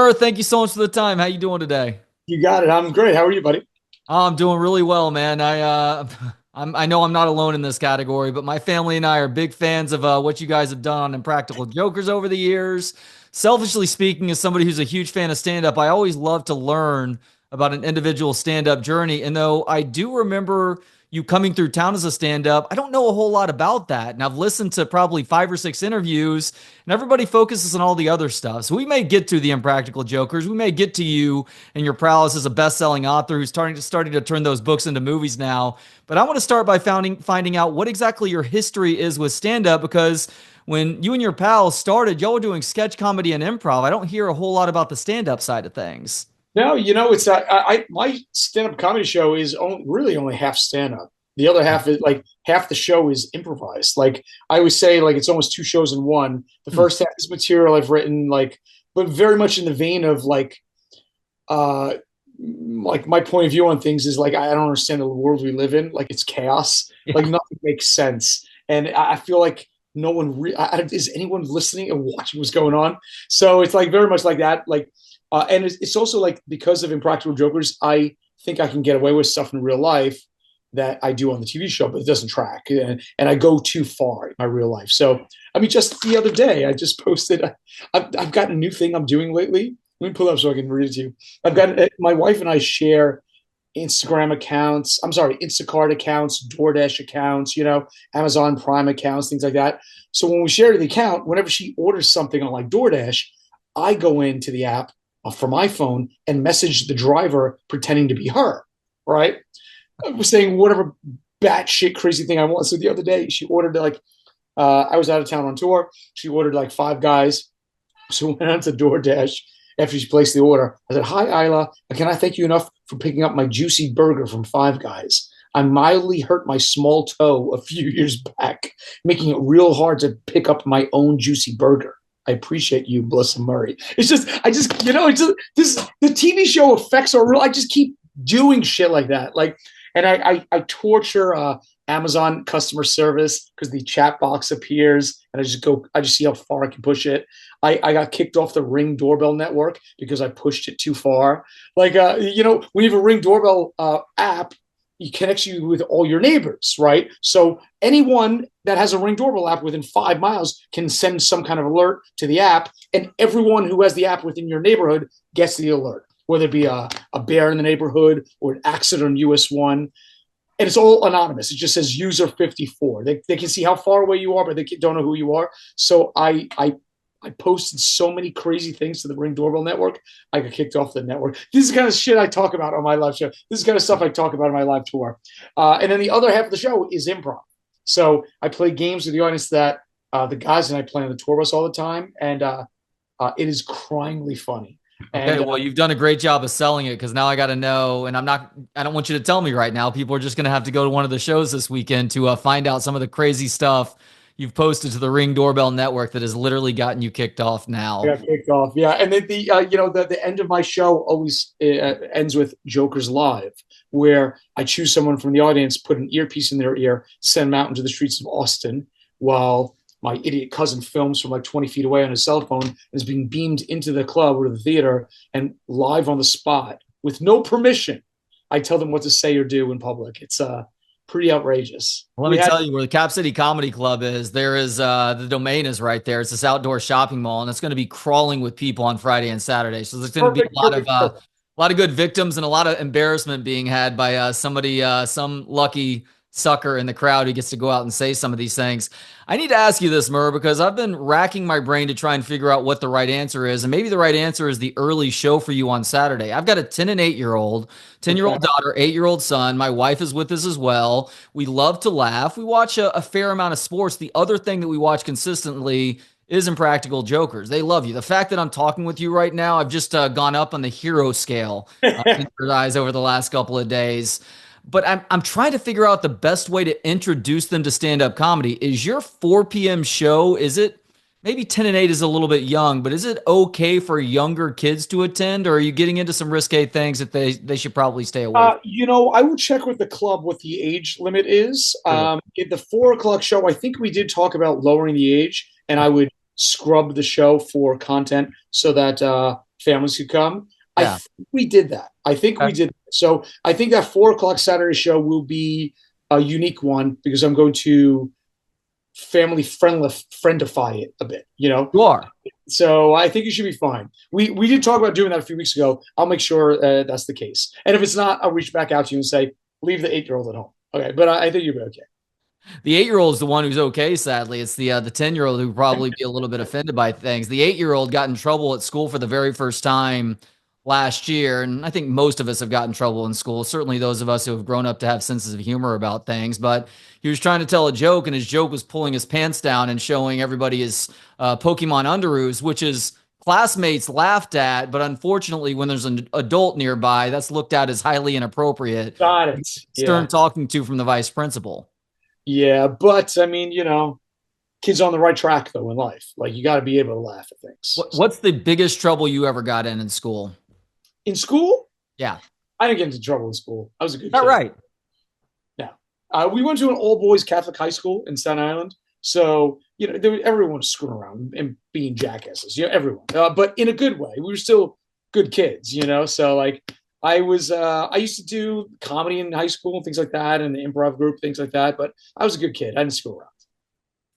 Murr, thank you so much for the time. How you doing today? You got it. I'm great. How are you, buddy? I'm doing really well, man. I know I'm not alone in this category, but my family and I are big fans of what you guys have done on Impractical Jokers over the years. Selfishly speaking, as somebody who's a huge fan of stand-up, I always love to learn about an individual stand-up journey. And though I do remember you coming through town as a stand-up, I don't know a whole lot about that. And I've listened to probably 5 or 6 interviews, and everybody focuses on all the other stuff. So we may get to the Impractical Jokers. We may get to you and your prowess as a best-selling author who's starting to turn those books into movies now. But I want to start by finding out what exactly your history is with stand-up, because when you and your pals started, y'all were doing sketch comedy and improv. I don't hear a whole lot about the stand-up side of things. No, it's my stand-up comedy show is really only half stand-up. The other half is like half the show is improvised. Like I always say, like it's almost two shows in one. The Hmm. first half is material I've written, but very much in the vein of uh, like my point of view on things is like I don't understand the world we live in. Like it's chaos. Like Yeah. nothing makes sense, and I feel like no one is anyone listening and watching what's going on. So it's like very much like that. And it's also like because of Impractical Jokers, I think I can get away with stuff in real life that I do on the TV show, but it doesn't track, and I go too far in my real life. So I mean, just the other day, I just posted. I've got a new thing I'm doing lately. Let me pull up so I can read it to you. I've got my wife and I share Instagram accounts. I'm sorry, Instacart accounts, DoorDash accounts, Amazon Prime accounts, things like that. So when we share the account, whenever she orders something on like DoorDash, I go into the app from my phone and message the driver pretending to be her, right? I was saying whatever batshit crazy thing I want. So the other day she ordered I was out of town on tour. She ordered like five guys. So we went on to DoorDash after she placed the order. I said, "Hi, Isla. Can I thank you enough for picking up my juicy burger from Five Guys? I mildly hurt my small toe a few years back, making it real hard to pick up my own juicy burger. I appreciate you, Blissa Murray." It's just the TV show effects are real. I just keep doing shit like that. And I torture Amazon customer service because the chat box appears, and I just see how far I can push it. I got kicked off the Ring doorbell network because I pushed it too far. When you have a Ring doorbell app, it connects you with all your neighbors, right? So anyone that has a Ring doorbell app within 5 miles can send some kind of alert to the app, and everyone who has the app within your neighborhood gets the alert, whether it be a bear in the neighborhood or an accident on US 1. And it's all anonymous. It just says user 54. They can see how far away you are, but they don't know who you are. So I posted so many crazy things to the Ring Doorbell Network. I got kicked off the network. This is the kind of shit I talk about on my live show. This is the kind of stuff I talk about on my live tour. And then the other half of the show is improv. So I play games with the audience that the guys and I play on the tour bus all the time. And it is cryingly funny. Okay, And well, you've done a great job of selling it, because now I got to know, and I don't want you to tell me right now. People are just going to have to go to one of the shows this weekend to find out some of the crazy stuff you've posted to the Ring Doorbell Network that has literally gotten you kicked off I now. got kicked off. Yeah, and then the end of my show always ends with Jokers Live, where I choose someone from the audience, put an earpiece in their ear, send them out into the streets of Austin, while my idiot cousin films from like 20 feet away on his cell phone and is being beamed into the club or the theater, and live on the spot with no permission, I tell them what to say or do in public. It's pretty outrageous. Let We me had tell you where the Cap City Comedy Club is. There is the domain is right there. It's this outdoor shopping mall, and it's going to be crawling with people on Friday and Saturday. So there's going to be perfect, perfect, perfect. a lot of good victims and a lot of embarrassment being had by somebody, some lucky sucker in the crowd who gets to go out and say some of these things. I need to ask you this, Murr, because I've been racking my brain to try and figure out what the right answer is. And maybe the right answer is the early show for you on Saturday. I've got a 10 and 8-year old, 10-year Okay. old daughter, 8-year old son. My wife is with us as well. We love to laugh. We watch a fair amount of sports. The other thing that we watch consistently is Impractical Jokers. They love you. The fact that I'm talking with you right now, I've just gone up on the hero scale in their eyes over the last couple of days. But I'm trying to figure out the best way to introduce them to stand-up comedy. Is your 4 p.m. show, is it maybe 10 and 8 is a little bit young, but is it okay for younger kids to attend, or are you getting into some risque things that they should probably stay away from? I would check with the club what the age limit is. Sure. At the 4 o'clock show, I think we did talk about lowering the age, and I would scrub the show for content so that families could come. I Yeah. think we did that. I think we Okay. did. So I think that 4 o'clock Saturday show will be a unique one because I'm going to family friendify it a bit, you know? You are. So I think you should be fine. We did talk about doing that a few weeks ago. I'll make sure that's the case. And if it's not, I'll reach back out to you and say, leave the 8-year-old at home. Okay. But I think you'll be okay. The 8-year-old is the one who's okay, sadly. It's the 10-year-old who probably be a little bit offended by things. The 8-year-old got in trouble at school for the very first time last year, and I think most of us have gotten in trouble in school. Certainly those of us who have grown up to have senses of humor about things. But he was trying to tell a joke, and his joke was pulling his pants down and showing everybody his Pokemon underoos, which is classmates laughed at, but unfortunately, when there's an adult nearby, that's looked at as highly inappropriate. Got it. Stern Yeah. talking to from the vice principal. Yeah. But I mean, kids on the right track though in life. Like you got to be able to laugh at things. So, What's the biggest trouble you ever got in school? in school, Yeah. I didn't get into trouble in school. I was a good All kid. right. Yeah. We went to an all boys Catholic high school in Staten Island. So, everyone was screwing around and being jackasses, everyone, but in a good way. We were still good kids. So, like, I used to do comedy in high school and things like that, and the improv group, things like that. But I was a good kid. I didn't screw around.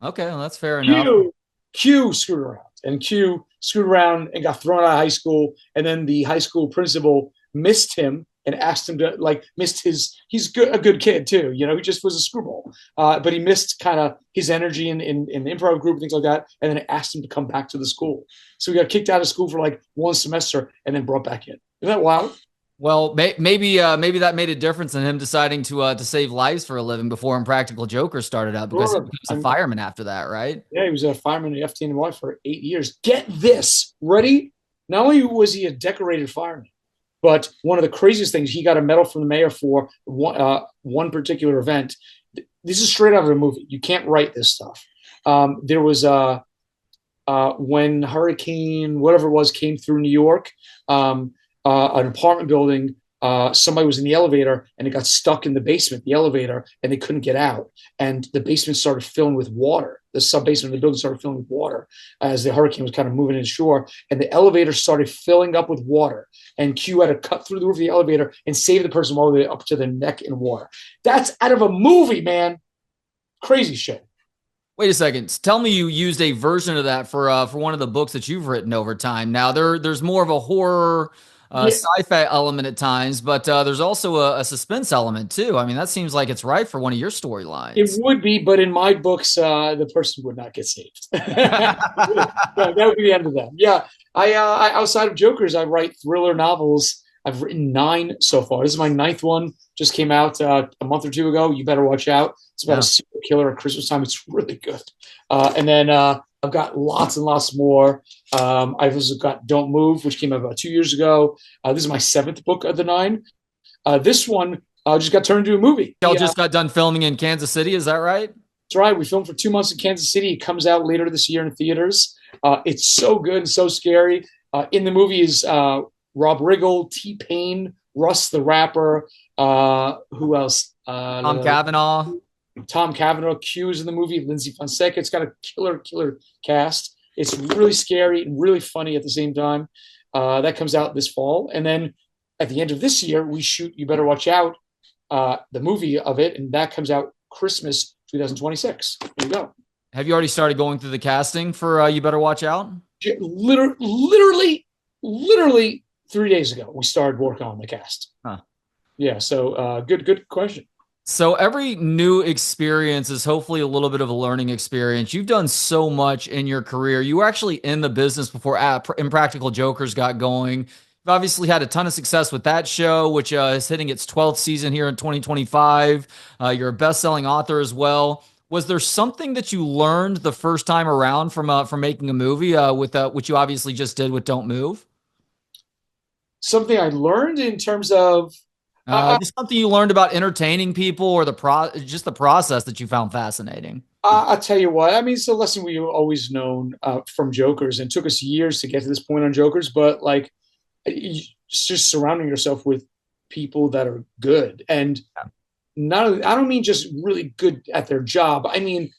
Okay, well, that's fair enough. Q screwed around, and Q screwed around and got thrown out of high school. And then the high school principal missed him and asked him to missed his. He's a good kid too, he just was a screwball. But he missed kind of his energy in the improv group and things like that. And then it asked him to come back to the school. So he got kicked out of school for like one semester and then brought back in. Isn't that wild? Well, maybe that made a difference in him deciding to save lives for a living before Impractical Jokers started up because he Sure. was a fireman after that, right? Yeah, he was a fireman at FTNY for 8 years. Get this, ready? Not only was he a decorated fireman, but one of the craziest things, he got a medal from the mayor for one particular event. This is straight out of a movie. You can't write this stuff. There was when Hurricane, whatever it was, came through New York, an apartment building. Somebody was in the elevator and it got stuck in the basement, the elevator, and they couldn't get out. And the basement started filling with water. The sub basement of the building started filling with water as the hurricane was kind of moving inshore. And the elevator started filling up with water. And Q had to cut through the roof of the elevator and save the person all the way up to their neck in water. That's out of a movie, man. Crazy shit. Wait a second. Tell me you used a version of that for one of the books that you've written over time. Now there's more of a horror Yeah, sci-fi element at times, but there's also a suspense element too. I mean, that seems like it's right for one of your it storylines. would be, but in my books, the person would not get saved. That would be the end of them. Yeah, I outside of Jokers, I write thriller novels. I've written 9 so far. This is my 9th one. Just came out a month or two ago. You better watch out. It's about Yeah. a serial killer at Christmas time. It's really good. And then I've got lots and lots more. I've also got Don't Move, which came out about 2 years ago. This is my 7th book of the 9. This one just got turned into a movie. Y'all Yeah, just got done filming in Kansas City, is that right? that's right. We filmed for 2 months in Kansas City. It comes out later this year in theaters. It's so good and so scary. In the movie is Rob Riggle, T-Pain, Russ the rapper. Who else? Tom Cavanaugh. Tom Cavanaugh. Q is in the movie. Lindsay Fonseca. It's got a killer cast. It's really scary and really funny at the same time. That comes out this fall. And then at the end of this year, we shoot You Better Watch Out, the movie of it. And that comes out Christmas 2026. There you go. Have you already started going through the casting for You Better Watch Out? Literally 3 days ago, we started working on the cast. Huh. Yeah. So good question. So every new experience is hopefully a little bit of a learning experience. You've done so much in your career. You were actually in the business before Impractical Jokers got going. You've obviously had a ton of success with that show, which is hitting its 12th season here in 2025. You're a best-selling author as well. Was there something that you learned the first time around from making a movie with which you obviously just did with Don't Move? Something I learned in terms of Just something you learned about entertaining people or just the process that you found fascinating. I'll tell you what. I mean, it's a lesson we've always known from Jokers, and it took us years to get to this point on Jokers. But like, just surrounding yourself with people that are good, and not. I don't mean just really good at their job. I mean,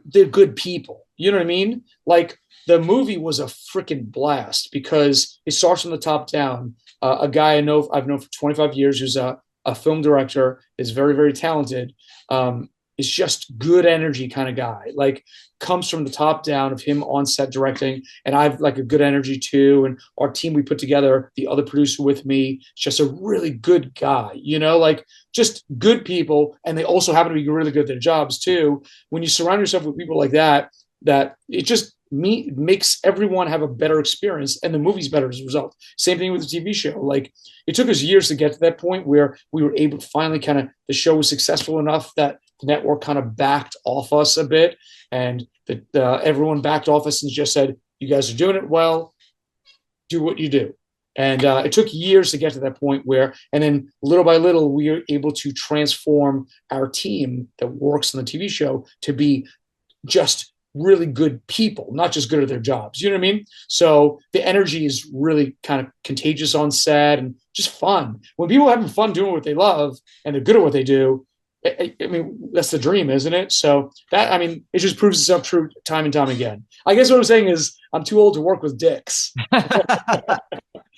they're good people. You know what I mean? Like the movie was a freaking blast because it starts from the top down. A guy I've known for 25 years who's a film director, is very, very talented. Is just good energy kind of guy. Like comes from the top down of him on set directing, and I've like a good energy too. And our team we put together, the other producer with me, is just a really good guy. Like just good people, and they also happen to be really good at their jobs too. When you surround yourself with people like that, that it just makes everyone have a better experience, and the movie's better as a result. Same thing with the TV show. Like it took us years to get to that point where we were able to finally the show was successful enough that the network kind of backed off us a bit, and everyone backed off us and just said, "You guys are doing it well. Do what you do." And it took years to get to that point and then little by little, we were able to transform our team that works on the TV show to be just really good people, not just good at their jobs. You know what I mean? So the energy is really kind of contagious on set and just fun. When people are having fun doing what they love and they're good at what they do, I mean, that's the dream, isn't it? So it just proves itself true time and time again. I guess what I'm saying is I'm too old to work with dicks.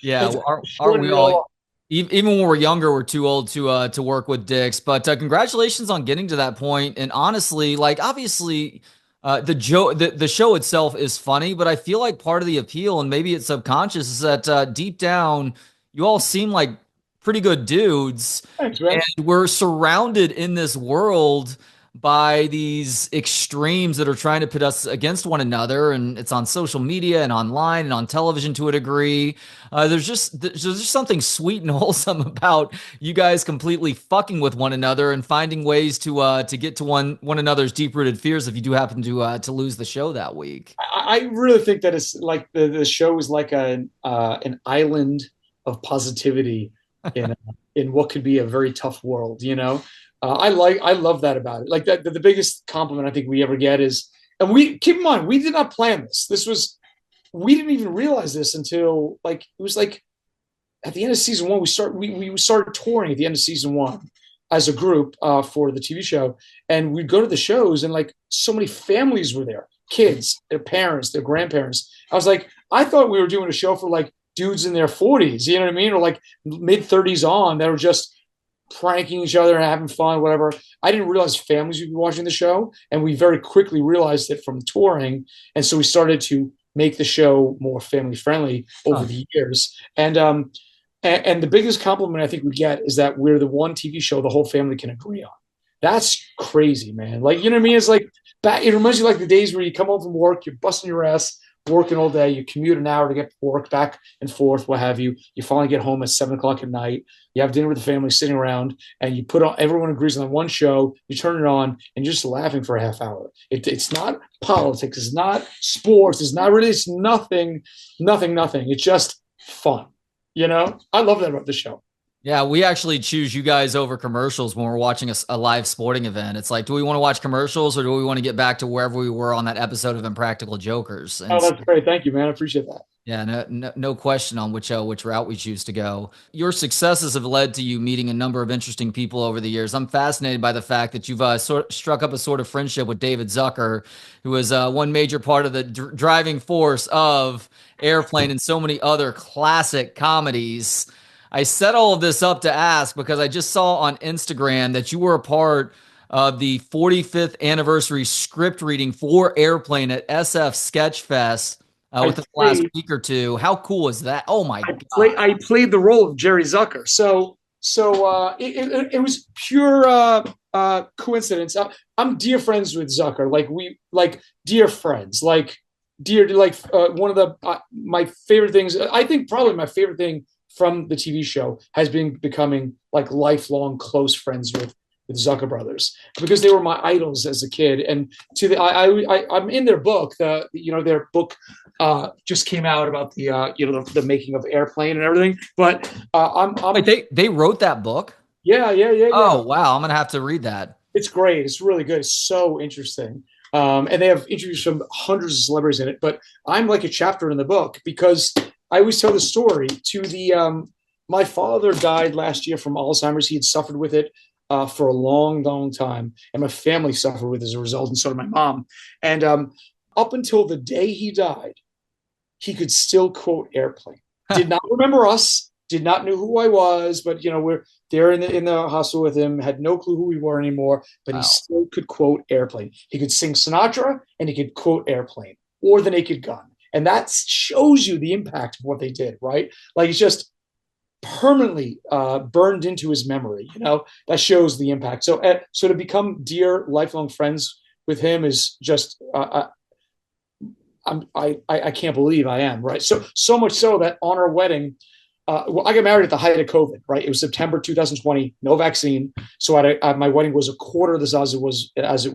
Yeah, aren't we all? Even when we're younger, we're too old to work with dicks. But congratulations on getting to that point. And honestly, like obviously, the show itself is funny, but I feel like part of the appeal, and maybe it's subconscious, is that deep down, you all seem like pretty good dudes. Thanks, man. And we're surrounded in this world by these extremes that are trying to pit us against one another, and it's on social media and online and on television to a degree. There's just something sweet and wholesome about you guys completely fucking with one another and finding ways to get to one another's deep rooted fears if you do happen to lose the show that week. I really think that it's like the show is like an island of positivity in what could be a very tough world. I love that about it. Like that, the biggest compliment I think we ever get is, and we keep in mind, we did not plan this. We didn't even realize this until like, it was like at the end of season one, we started touring at the end of season one as a group for the TV show. And we'd go to the shows and like so many families were there, kids, their parents, their grandparents. I was like, I thought we were doing a show for like dudes in their 40s, you know what I mean? Or like mid 30s on that were just pranking each other and having fun, whatever. I didn't realize families would be watching the show, and we very quickly realized it from touring, and so we started to make the show more family friendly over the years. And the biggest compliment I think we get is that we're the one TV show the whole family can agree on. That's crazy, man. Like, you know what I mean? It's like it reminds you like the days where you come home from work, you're busting your ass, working all day, you commute an hour to get to work, back and forth, what have you. You finally get home at 7:00 at night. You have dinner with the family, sitting around, and you put on. Everyone agrees on one show. You turn it on, and you're just laughing for a half hour. It's not politics. It's not sports. It's not really. It's nothing. It's just fun. I love that about the show. Yeah, we actually choose you guys over commercials when we're watching a live sporting event. It's like, do we want to watch commercials or do we want to get back to wherever we were on that episode of Impractical Jokers? And that's great. Thank you, man. I appreciate that. Yeah, no question on which route we choose to go. Your successes have led to you meeting a number of interesting people over the years. I'm fascinated by the fact that you've struck up a sort of friendship with David Zucker, who is one major part of the driving force of Airplane and so many other classic comedies. I set all of this up to ask because I just saw on Instagram that you were a part of the 45th anniversary script reading for Airplane at SF Sketchfest within the last week or two. How cool is that? Oh my God. I played the role of Jerry Zucker. So it was pure coincidence. I'm dear friends with Zucker. Like dear friends, one of my favorite things. I think probably my favorite thing from the TV show has been becoming like lifelong close friends with Zucker brothers, because they were my idols as a kid. And I'm in their book. Their book just came out about the making of Airplane and everything. But Wait, they wrote that book? Yeah. Oh wow, I'm gonna have to read that. It's great. It's really good. It's so interesting. And they have interviews from hundreds of celebrities in it. But I'm like a chapter in the book because I always tell the story to my father died last year from Alzheimer's. He had suffered with it for a long, long time. And my family suffered with it as a result. And so did my mom. And up until the day he died, he could still quote Airplane. Did not remember us, did not know who I was, but we're there in the hospital with him, had no clue who we were anymore, but he Wow. still could quote Airplane. He could sing Sinatra and he could quote Airplane or The Naked Gun. And that shows you the impact of what they did, right? Like it's just permanently burned into his memory. That shows the impact. So to become dear, lifelong friends with him is just I can't believe I am, right. So much so that on our wedding, well, I got married at the height of COVID, right? It was September 2020, no vaccine. So my wedding was a quarter of the size it was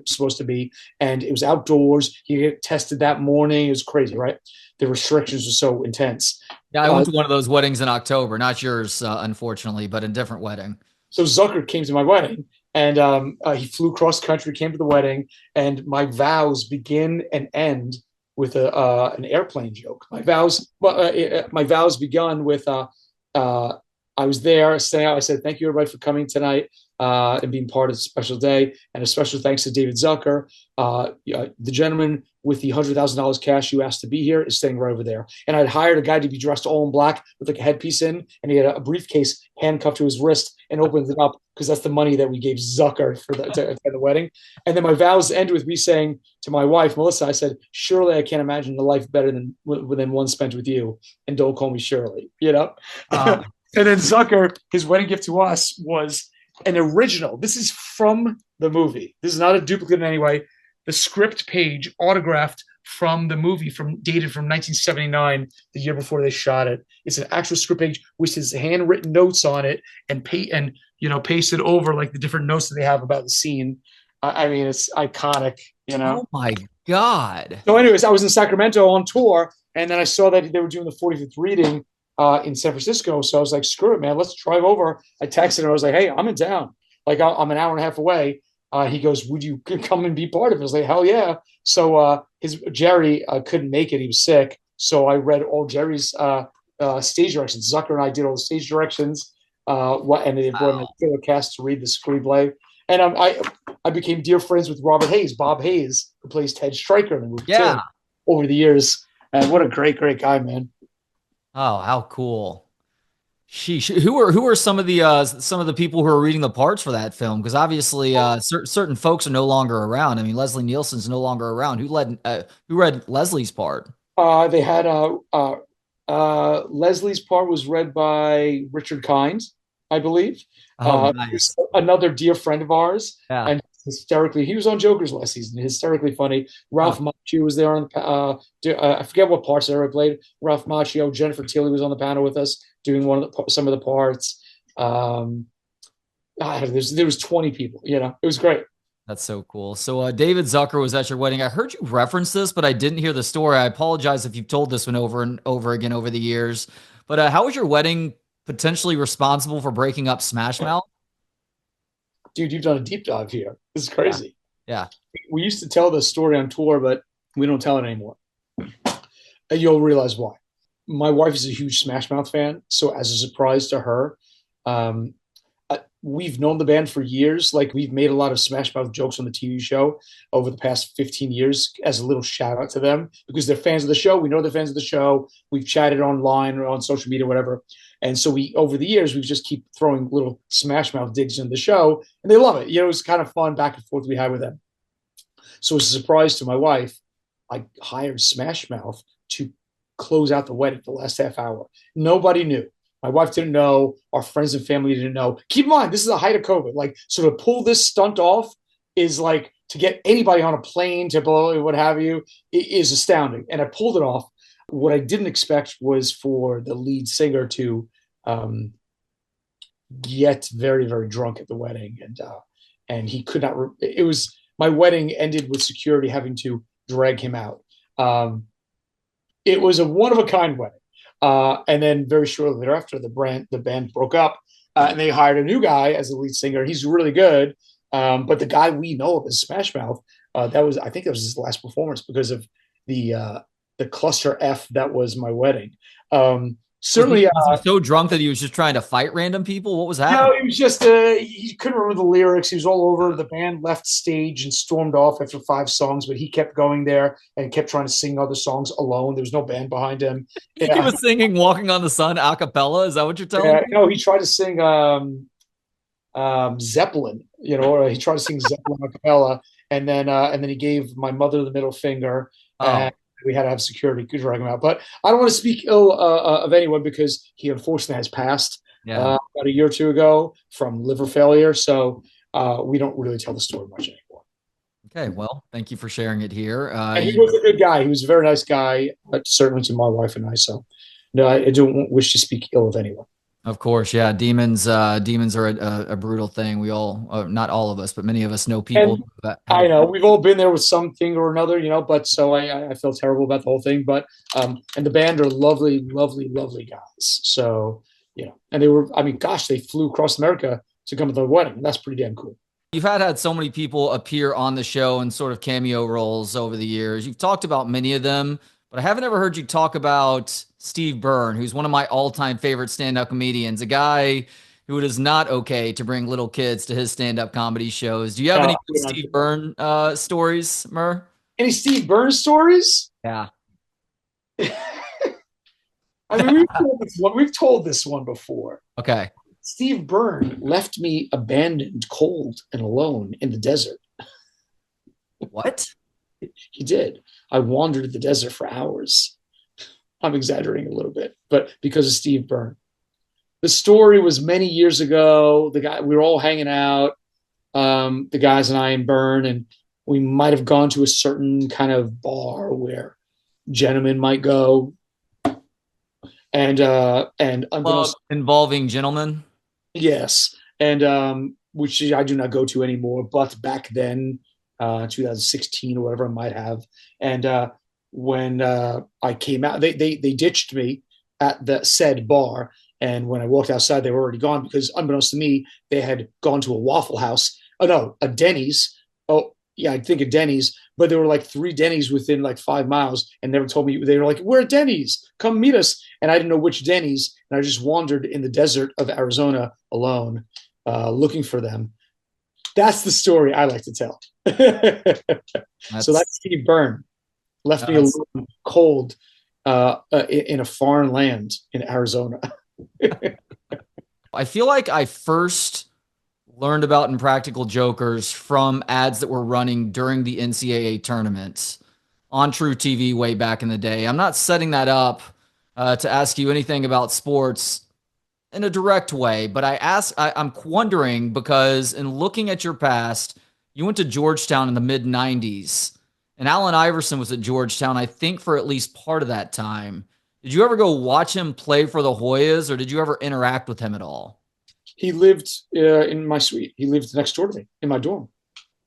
supposed to be, and it was outdoors. You get tested that morning. It was crazy, right? The restrictions were so intense. Yeah, I went to one of those weddings in October, not yours, unfortunately, but a different wedding. So Zucker came to my wedding, and he flew cross country, came to the wedding, and my vows begin and end with an airplane joke. My vows begun with I was there staying out. I said, "Thank you everybody for coming tonight and being part of the special day, and a special thanks to David Zucker. The gentleman with the $100,000 cash you asked to be here is staying right over there." And I'd hired a guy to be dressed all in black with like a headpiece in, and he had a briefcase handcuffed to his wrist and opened it up because that's the money that we gave Zucker for the wedding. And then my vows end with me saying to my wife, Melissa, I said, "Surely I can't imagine a life better than one spent with you. And don't call me Shirley," Uh, And then Zucker, his wedding gift to us was an original. This is from the movie. This is not a duplicate in any way. The script page autographed from the movie, dated from 1979, the year before they shot it. It's an actual script page with his handwritten notes on it and pasted over like the different notes that they have about the scene. I mean, it's iconic. oh my God. So, anyways, I was in Sacramento on tour, and then I saw that they were doing the 45th reading in San Francisco. So I was like, screw it, man, let's drive over. I texted him. I was like, hey, I'm in town. Like, I'm an hour and a half away. He goes, would you come and be part of it? I was like, hell yeah. So Jerry couldn't make it. He was sick. So I read all Jerry's stage directions. Zucker and I did all the stage directions. And they brought in a killer cast to read the screenplay. And I became dear friends with Robert Hayes, Bob Hayes, who plays Ted Stryker in the movie too, over the years. And what a great, great guy, man. Oh, how cool. Sheesh. Who are some of the people who are reading the parts for that film? Because obviously, certain folks are no longer around. I mean, Leslie Nielsen's no longer around. Who read Leslie's part? They had Leslie's part was read by Richard Kind, I believe. Oh, nice. Another dear friend of ours, Yeah. and hysterically, he was on Jokers last season. Hysterically funny. Ralph Oh, Macchio was there on I forget what parts I ever played. Ralph Macchio, Jennifer Tilly was on the panel with us doing some of the parts. There was 20 people. It was great. that's so cool. So, David Zucker was at your wedding. I heard you reference this, but I didn't hear the story. I apologize if you've told this one over and over again over the years. But how was your wedding potentially responsible for breaking up Smash Mouth? Dude, you've done a deep dive here. This is Yeah. crazy. Yeah. We used to tell this story on tour, but we don't tell it anymore. And you'll realize why. My wife is a huge Smash Mouth fan, so as a surprise to her, um, we've known the band for years. Like we've made a lot of Smash Mouth jokes on the TV show over the past 15 years as a little shout out to them because they're fans of the show. We know they're fans of the show. We've chatted online or on social media, whatever. And so over the years, we've just keep throwing little Smash Mouth digs in the show, and they love it. It was kind of fun back and forth we had with them. So as a surprise to my wife, I hired Smash Mouth to close out the wedding the last half hour. Nobody knew. My wife didn't know. Our friends and family didn't know. Keep in mind, this is the height of COVID. Like, so to pull this stunt off is like to get anybody on a plane to blow, what have you, it is astounding. And I pulled it off. What I didn't expect was for the lead singer to get very, very drunk at the wedding, and he could not. It was my wedding ended with security having to drag him out. It was a one of a kind wedding. And then very shortly thereafter, the band broke up, and they hired a new guy as the lead singer. He's really good, but the guy we know of as Smash Mouth, I think that was his last performance because of the cluster F that was my wedding. Certainly, Was he so drunk that he was just trying to fight random people? What was happening? no, he was just he couldn't remember the lyrics. He was all over. The band left stage and stormed off after 5 songs, but he kept going there and kept trying to sing other songs alone. There was no band behind him. He Yeah, was singing "Walking on the Sun" a cappella. Is that what you're telling yeah. me? No, he tried to sing Zeppelin. Or he tried to sing Zeppelin a cappella, and then he gave my mother the middle finger, and Oh, we had to have security to drag him out. But I don't want to speak ill of anyone because he unfortunately has passed yeah. about a year or two ago from liver failure. So we don't really tell the story much anymore. Okay. Well, thank you for sharing it here. And he was a good guy. He was a very nice guy, certainly to my wife and I. So no, I don't wish to speak ill of anyone. Of course, yeah. Demons are a brutal thing. We all, not all of us, but many of us know people And that I have. know we've all been there with something or another, but so I feel terrible about the whole thing. But and the band are lovely, lovely, lovely guys. So, and they were, I mean, gosh, they flew across America to come to the wedding. That's pretty damn cool. You've had so many people appear on the show in sort of cameo roles over the years. You've talked about many of them, but I haven't ever heard you talk about Steve Byrne, who's one of my all-time favorite stand-up comedians, a guy who it is not okay to bring little kids to his stand-up comedy shows. Do you have any good Steve Byrne stories, Murr? Any Steve Byrne stories? Yeah. I mean, we've told this one before. Okay. Steve Byrne left me abandoned, cold, and alone in the desert. What? He did. I wandered the desert for hours. I'm exaggerating a little bit, but because of Steve Byrne. The story was many years ago. We were all hanging out, the guys and I and Byrne, and we might have gone to a certain kind of bar where gentlemen might go, and Club unbeknownst, involving gentlemen. yes, and which I do not go to anymore. But back then, 2016 or whatever I might have, and when I came out, they ditched me at the said bar. And when I walked outside, they were already gone because, unbeknownst to me, they had gone to a Waffle House. Oh no, a Denny's. Oh yeah, I think a Denny's. But there were like 3 Denny's within like 5 miles, and never told me. They were like, "We're at Denny's. Come meet us." And I didn't know which Denny's, and I just wandered in the desert of Arizona alone, looking for them. That's the story I like to tell. So That's that's Steve Byrne left me that's alone, cold, in a foreign land in Arizona. I feel like I first learned about Impractical Jokers from ads that were running during the NCAA tournament on True TV way back in the day. I'm not setting that up to ask you anything about sports in a direct way, but I'm wondering because in looking at your past, you went to Georgetown in the mid 90s, and Allen Iverson was at Georgetown, I think, for at least part of that time. Did you ever go watch him play for the Hoyas, or did you ever interact with him at all? He lived in my suite. He lived next door to me in my dorm.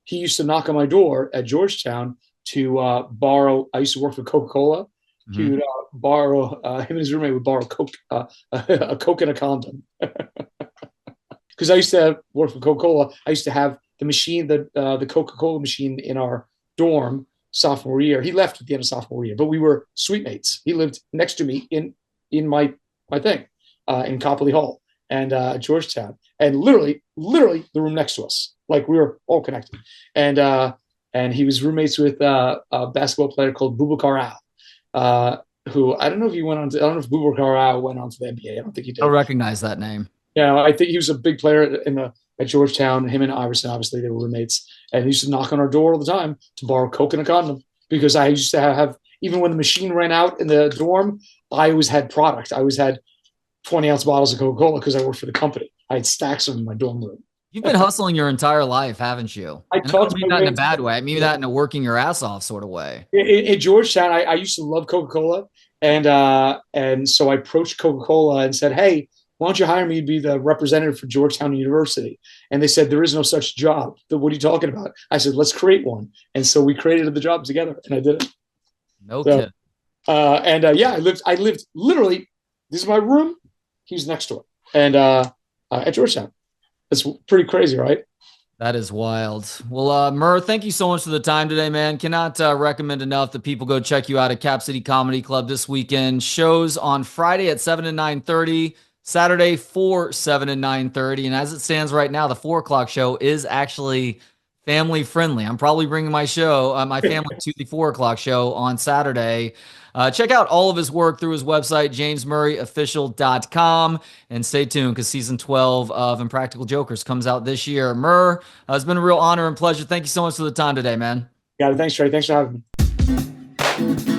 He used to knock on my door at Georgetown to borrow. I used to work for Coca-Cola. He Mm-hmm. would borrow, him and his roommate would borrow a Coke and a condom. Because I used to work for Coca-Cola. I used to have the machine, the Coca-Cola machine in our dorm sophomore year. He left at the end of sophomore year, but we were suite mates. He lived next to me in my thing in Copley Hall and Georgetown, and literally the room next to us. Like we were all connected, and he was roommates with a basketball player called Boubacar who I don't know if I don't know if Boubacar went on to the NBA. I don't think he I did. don't recognize that name. Yeah, I think he was a big player at Georgetown. Him and Iverson, obviously, they were roommates, and he used to knock on our door all the time to borrow Coke and a condom because I used to have even when the machine ran out in the dorm, I always had product. I always had 20-ounce bottles of Coca-Cola because I worked for the company. I had stacks of them in my dorm room. You've been hustling your entire life, haven't you? I And I don't talked mean my that in way a into bad way. I mean that in a working your ass off sort of way. in Georgetown. I used to love Coca-Cola, and so I approached Coca-Cola and said, "Hey, why don't you hire me to be the representative for Georgetown University?" And they said, "There is no such job." What are you talking about? I said, "Let's create one." And so we created the job together, and I did it. No So, kid. yeah, I lived literally. This is my room. He was next door, and at Georgetown. It's pretty crazy, right? That is wild. Well, Murr, thank you so much for the time today, man. Cannot recommend enough that people go check you out at Cap City Comedy Club this weekend. Shows on Friday at 7 and 9:30, Saturday 4, 7 and 9:30. And as it stands right now, the 4 o'clock show is actually family friendly. I'm probably bringing my family to the 4 o'clock show on Saturday. Check out all of his work through his website, jamesmurrayofficial.com, and stay tuned because season 12 of Impractical Jokers comes out this year. Murr, it's been a real honor and pleasure. Thank you so much for the time today, man. Yeah, thanks, Trey. Thanks for having me.